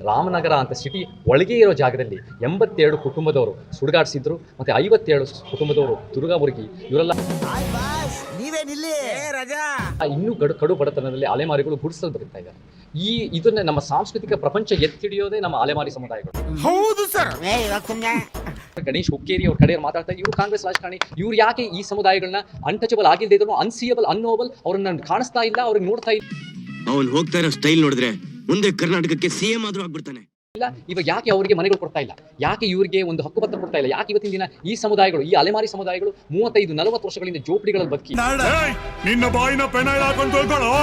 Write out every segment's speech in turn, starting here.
ರಾಮನಗರ ಅಂತ ಸಿಟಿ ಒಳಗೆ ಇರೋ ಜಾಗದಲ್ಲಿ 82 ಕುಟುಂಬದವರು ಸುಡುಗಾಡಿಸಿದ್ರು, ಮತ್ತೆ 57 ಕುಟುಂಬದವರು ತುರುಗಾಬುರ್ಗಿ, ಇವರೆಲ್ಲ ಇನ್ನೂ ಕಡು ಬಡತನದಲ್ಲಿ ಅಲೆಮಾರಿಗಳು ಗುಡಿಸಲು ಬದುಕ್ತಾ ಇದ್ದಾರೆ. ಇದನ್ನ ನಮ್ಮ ಸಾಂಸ್ಕೃತಿಕ ಪ್ರಪಂಚ ಎತ್ತಿಡಿಯೋದೇ ನಮ್ಮ ಅಲೆಮಾರಿ ಸಮುದಾಯಗಳು. ಹೌದು ಸರ್. ಗಣೇಶ್ ಹುಕ್ಕೇರಿ ಅವ್ರ ಕಡೆಯವ್ರು ಮಾತಾಡ್ತಾ ಇವರು ಕಾಂಗ್ರೆಸ್ ರಾಜಕಾರಣಿ, ಇವ್ರು ಯಾಕೆ ಈ ಸಮುದಾಯಗಳನ್ನ ಅನ್ಟಚಬಲ್ ಆಗಿಲ್ಲದೆ ಇದ್ರು, ಅನ್ಸಿಯಬಲ್ ಅನ್ನೋಬಲ್ ಅವ್ರನ್ನ ಕಾಣಿಸ್ತಾ ಇಲ್ಲ, ಅವ್ರಿಗೆ ನೋಡ್ತಾ ಇಲ್ಲ. ಅವ್ನು ಹೋಗ್ತಾ ಇರೋ ಸ್ಟೈಲ್ ನೋಡಿದ್ರೆ ಮುಂದೆ ಕರ್ನಾಟಕಕ್ಕೆ ಸಿಎಂ ಆದ್ರೂ ಆಗ್ಬಿಡ್ತಾನೆ. ಇಲ್ಲ ಇವಾಗ ಯಾಕೆ ಅವರಿಗೆ ಮನೆಗಳು ಕೊಡ್ತಾ ಇಲ್ಲ, ಯಾಕೆ ಇವರಿಗೆ ಒಂದು ಹಕ್ಕುಪತ್ರ ಕೊಡ್ತಾ ಇಲ್ಲ, ಯಾಕೆ ಇವತ್ತಿನ ದಿನ ಈ ಸಮುದಾಯಗಳು, ಈ ಅಲೆಮಾರಿ ಸಮುದಾಯಗಳು 35-40 ವರ್ಷಗಳಿಂದ ಜೋಪಡಿಗಳಲ್ಲಿ ಬದುಕಿ. ನಿನ್ನ ಬಾಯಿನ ಪೆನ ಹಾಕೊಂಡು ತೊಳ್ಕೊಳ್ಳೋ,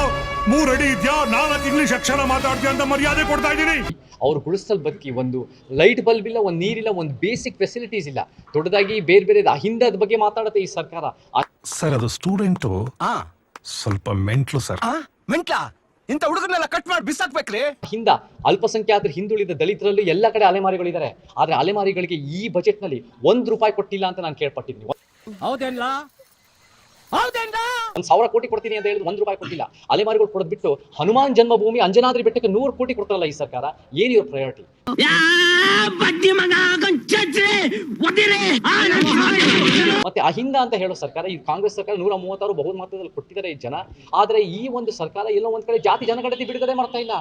3 ಅಡಿ ಇದ್ಯಾ, 4 ಇಂಗ್ಲಿಷ್ ಅಕ್ಷರ ಮಾತಾಡ್ತೀಯ ಅಂತ ಮರ್ಯಾದೆ ಕೊಡ್ತಾ ಇದ್ದೀನಿ. ಅವ್ರು ಗುಡಿಸಲ್ ಬದುಕಿ, ಒಂದು ಲೈಟ್ ಬಲ್ಬ್ ಇಲ್ಲ, ಒಂದು ನೀರಿಲ್ಲ, ಒಂದು ಬೇಸಿಕ್ ಫೆಸಿಲಿಟೀಸ್ ಇಲ್ಲ. ದೊಡ್ಡದಾಗಿ ಬೇರೆ ಬೇರೆ ಅಹಿಂದದ ಬಗ್ಗೆ ಮಾತಾಡುತ್ತೆ ಈ ಸರ್ಕಾರ. ಸರ್ ಅದು ಸ್ಟೂಡೆಂಟು ಸ್ವಲ್ಪ ಮೆಂಟ್ಲು ಸರ್. ಮೆಂಟ್ಲಾ? ಇಂಥ ಹುಡುಗರನ್ನೆಲ್ಲ ಕಟ್ ಮಾಡಿ ಬಿಸಾಕ್ಬೇಕ್ರಿ. ಹಿಂದ ಅಲ್ಪಸಂಖ್ಯಾತರು, ಹಿಂದುಳಿದ ದಲಿತರಲ್ಲೂ ಎಲ್ಲ ಕಡೆ ಅಲೆಮಾರಿಗಳಿದ್ದಾರೆ. ಆದ್ರೆ ಅಲೆಮಾರಿಗಳಿಗೆ ಈ ಬಜೆಟ್ ನಲ್ಲಿ ₹1 ಕೊಟ್ಟಿಲ್ಲ ಅಂತ ನಾನು ಕೇಳ್ಪಟ್ಟಿದ್ದೀನಿ. ಹೌದೇನ್ಲ? 1,000 ಕೋಟಿ ಕೊಡ್ತೀನಿ ಅಂತ ಹೇಳಿದ್ರು, ₹1 ಕೊಟ್ಟಿಲ್ಲ. ಅಲೆಮಾರಿಗಳು ಕೊಡೋದ್ ಬಿಟ್ಟು ಹನುಮಾನ್ ಜನ್ಮಭೂಮಿ ಅಂಜನಾದ್ರಿ ಬೆಟ್ಟಕ್ಕೆ 100 ಕೋಟಿ ಕೊಡ್ತಾರಲ್ಲ ಈ ಸರ್ಕಾರ. ಏನಿವ್ರ ಪ್ರಯಾರಿಟಿ? ಮತ್ತೆ ಅಹಿಂದ ಅಂತ ಹೇಳೋ ಸರ್ಕಾರ, ಈ ಕಾಂಗ್ರೆಸ್ ಸರ್ಕಾರ 136 ಬಹುಮತದಲ್ಲಿ ಕೊಟ್ಟಿದ್ದಾರೆ ಈ ಜನ. ಆದ್ರೆ ಈ ಒಂದು ಸರ್ಕಾರ ಎಲ್ಲೋ ಒಂದ್ ಕಡೆ ಜಾತಿ ಜನಗಣತಿ ಬಿಡುಗಡೆ ಮಾಡ್ತಾ ಇಲ್ಲ.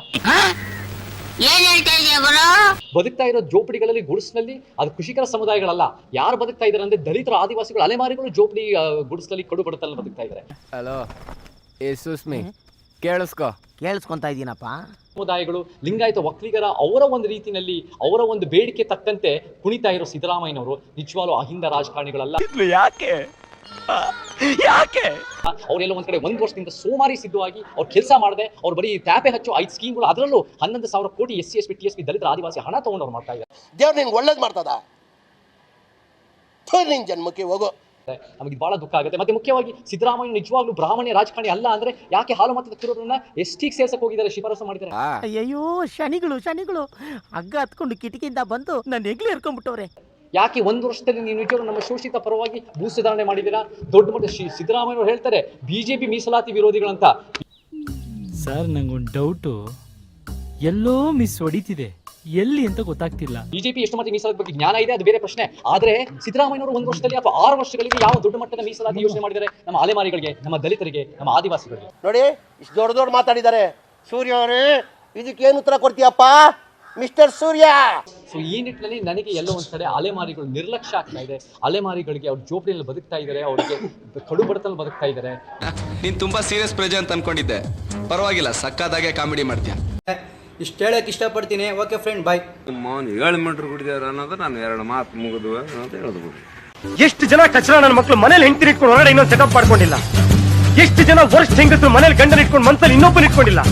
ಬದುಕ್ತಾ ಇರೋ ಜೋಪಡಿಗಳಲ್ಲಿ, ಗುಡಿಸ್ನಲ್ಲಿ, ಅದು ಕೃಷಿಕರ ಸಮುದಾಯಗಳಲ್ಲ. ಯಾರು ಬದುಕ್ತಾ ಇದಾರೆ ಅಂದ್ರೆ ದಲಿತರು, ಆದಿವಾಸಿಗಳು, ಅಲೆಮಾರಿಗಳು ಜೋಪಡಿ ಗುಡಿಸ್ನಲ್ಲಿ ಕಡು ಬಡತಲ್ಲಿ ಬದುಕ್ತಾ ಇದ್ದಾರೆ. ಹಲೋ ಸುಸ್ಮಿ, ಕೇಳಿಸ್ಕೊಂತ ಇದೀನಪ್ಪ. ಸಮುದಾಯಗಳು, ಲಿಂಗಾಯತ, ಒಕ್ಕಲಿಗರ ಅವರ ಒಂದು ರೀತಿಯಲ್ಲಿ ಅವರ ಒಂದು ಬೇಡಿಕೆ ತಕ್ಕಂತೆ ಕುಣಿತಾ ಇರೋ ಸಿದ್ದರಾಮಯ್ಯನವರು ನಿಜವಾಗ್ಲೂ ಅಹಿಂದ ರಾಜಕಾರಣಿಗಳಲ್ಲ. ಯಾಕೆ ಅವರೆಲ್ಲ ಒಂದ್ ಕಡೆ 1 ವರ್ಷದಿಂದ ಸೋಮಾರಿ ಸಿದ್ಧವಾಗಿ ಅವ್ರು ಕೆಲಸ ಮಾಡದೆ, ಅವ್ರು ಬರೀ ಟ್ಯಾಪೆ ಹಚ್ಚು 5 ಸ್ಕೀಮ್ಗಳು, ಅದರಲ್ಲೂ 11,000 ಕೋಟಿ SC ST TSP ದಲಿತರ ಆದಿವಾಸಿ ಹಣ ತಗೊಂಡು ಅವ್ರು ಮಾಡ್ತಾ ಇದ್ದಾರೆ. ದೇವ್ರು ನಿನ್ಗೆ ಒಳ್ಳೇದು ಮಾಡ್ತದ, ನಿನ್ ಜನ್ಮಕ್ಕೆ ಹೋಗೋ. ನಮಗೆ ಬಹಳ ದುಃಖ ಆಗುತ್ತೆ. ಮತ್ತೆ ಮುಖ್ಯವಾಗಿ ಸಿದ್ದರಾಮಯ್ಯ ನಿಜವಾಗ್ಲೂ ಬ್ರಾಹ್ಮಣ್ಯ ರಾಜಕಾರಣಿ ಅಲ್ಲ ಅಂದ್ರೆ ಯಾಕೆ ಹಾಲು ಮತದ ಕಿರೋರನ್ನ STಗೆ ಸೇರ್ಸಕ್ ಹೋಗಿದ್ದಾರೆ, ಶಿಫಾರಸು ಮಾಡಿದ್ದಾರೆ. ಅಯ್ಯೋ ಶನಿಗಳು ಹಗ್ಗ ಹತ್ಕೊಂಡು ಕಿಟಕಿಯಿಂದ ಬಂದು ನನ್ನ ಹೆಗ್ಲಿ ಹಿಡ್ಕೊಂಡ್ಬಿಟ್ಟವ್ರೆ. ಯಾಕೆ 1 ವರ್ಷದಲ್ಲಿ ನೀವು ನಿಜವಾಗ್ಲೂ ನಮ್ಮ ಶೋಷಿತ ಪರವಾಗಿ ಭೂ ಸುಧಾರಣೆ ಮಾಡಿದ್ದೀರಾ? ದೊಡ್ಡ ಮಟ್ಟ ಸಿದ್ದರಾಮಯ್ಯ ಹೇಳ್ತಾರೆ BJP ಮೀಸಲಾತಿ ವಿರೋಧಿಗಳಂತ. ಸರ್ ನಂಗೊಂದು ಡೌಟು, ಎಲ್ಲೋ ಮಿಸ್ ಹೊಡಿತಿದೆ, ಎಲ್ಲಿ ಅಂತ ಗೊತ್ತಾಗ್ತಿಲ್ಲ. BJP ಎಷ್ಟು ಮಟ್ಟಿಗೆ ಮೀಸಲಾತಿ ಬಗ್ಗೆ ಜ್ಞಾನ ಇದೆ ಅದು ಬೇರೆ ಪ್ರಶ್ನೆ. ಆದ್ರೆ ಸಿದ್ದರಾಮಯ್ಯನವರು 1 ವರ್ಷದಲ್ಲಿ ಅಥವಾ 6 ವರ್ಷಗಳಿಗೆ ಯಾವ ದೊಡ್ಡ ಮಟ್ಟದ ಮೀಸಲಾತಿ ಯೋಚನೆ ಮಾಡಿದ್ದಾರೆ ನಮ್ಮ ಅಲೆಮಾರಿಗಳಿಗೆ, ನಮ್ಮ ದಲಿತರಿಗೆ, ನಮ್ಮ ಆದಿವಾಸಿಗಳಿಗೆ? ನೋಡಿ ಇಷ್ಟು ದೊಡ್ಡ ಮಾತಾಡಿದ್ದಾರೆ. ಸೂರ್ಯ ಅವರೇ, ಇದಕ್ಕೇನು ಉತ್ತರ ಕೊಡ್ತೀಯಪ್ಪ ಮಿಸ್ಟರ್ ಸೂರ್ಯ? ಸೊ ಈ ನಿಟ್ಟಿನಲ್ಲಿ ನನಗೆ ಎಲ್ಲೋ ಒಂದ್ ಕಡೆ ಅಲೆಮಾರಿಗಳು ನಿರ್ಲಕ್ಷ್ಯ ಆಗ್ತಾ ಇದೆ. ಅಲೆಮಾರಿಗಳಿಗೆ ಅವ್ರ ಜೋಪಡಿಯಲ್ಲಿ ಬದುಕ್ತಾ ಇದ್ದಾರೆ, ಅವ್ರಿಗೆ ಕಡು ಬಡತನ ಬದುಕ್ತಾ ಇದ್ದಾರೆ. ನೀನ್ ತುಂಬಾ ಸೀರಿಯಸ್ ಪ್ರಜೆ ಅಂತ ಅನ್ಕೊಂಡಿದ್ದೆ, ಪರವಾಗಿಲ್ಲ, ಸಕ್ಕದಾಗೆ ಕಾಮಿಡಿ ಮಾಡ್ತೀಯ. ಇಷ್ಟು ಹೇಳಕ್ ಇಷ್ಟಪಡ್ತೀನಿ. ಓಕೆ ಫ್ರೆಂಡ್, ಬಾಯ್. 7 ಮೀಟರ್ ಕುಡಿದಾರ ಅನ್ನೋದು ನಾನು 2 ಮಾತು ಮುಗಿದು ಅಂತ ಹೇಳಿದ್ಬಿಡು. ಎಷ್ಟು ಜನ ಕಚರ ನನ್ನ ಮಕ್ಕಳು ಮನೇಲಿ ಹೆಂಡತಿ ಇಟ್ಕೊಂಡು ಹೊರಗಡೆ ಇನ್ನೊಂದು ಸೆಟಪ್ ಮಾಡ್ಕೊಂಡಿಲ್ಲ. ಎಷ್ಟು ಜನ ವರ್ಷ ಹೆಂಗಸರು ಮನೇಲಿ ಗಂಡನ ಇಟ್ಕೊಂಡು ಮನ್ಸಲ್ಲಿ ಇನ್ನೊಬ್ಬನ ಇಟ್ಕೊಂಡಿಲ್ಲ.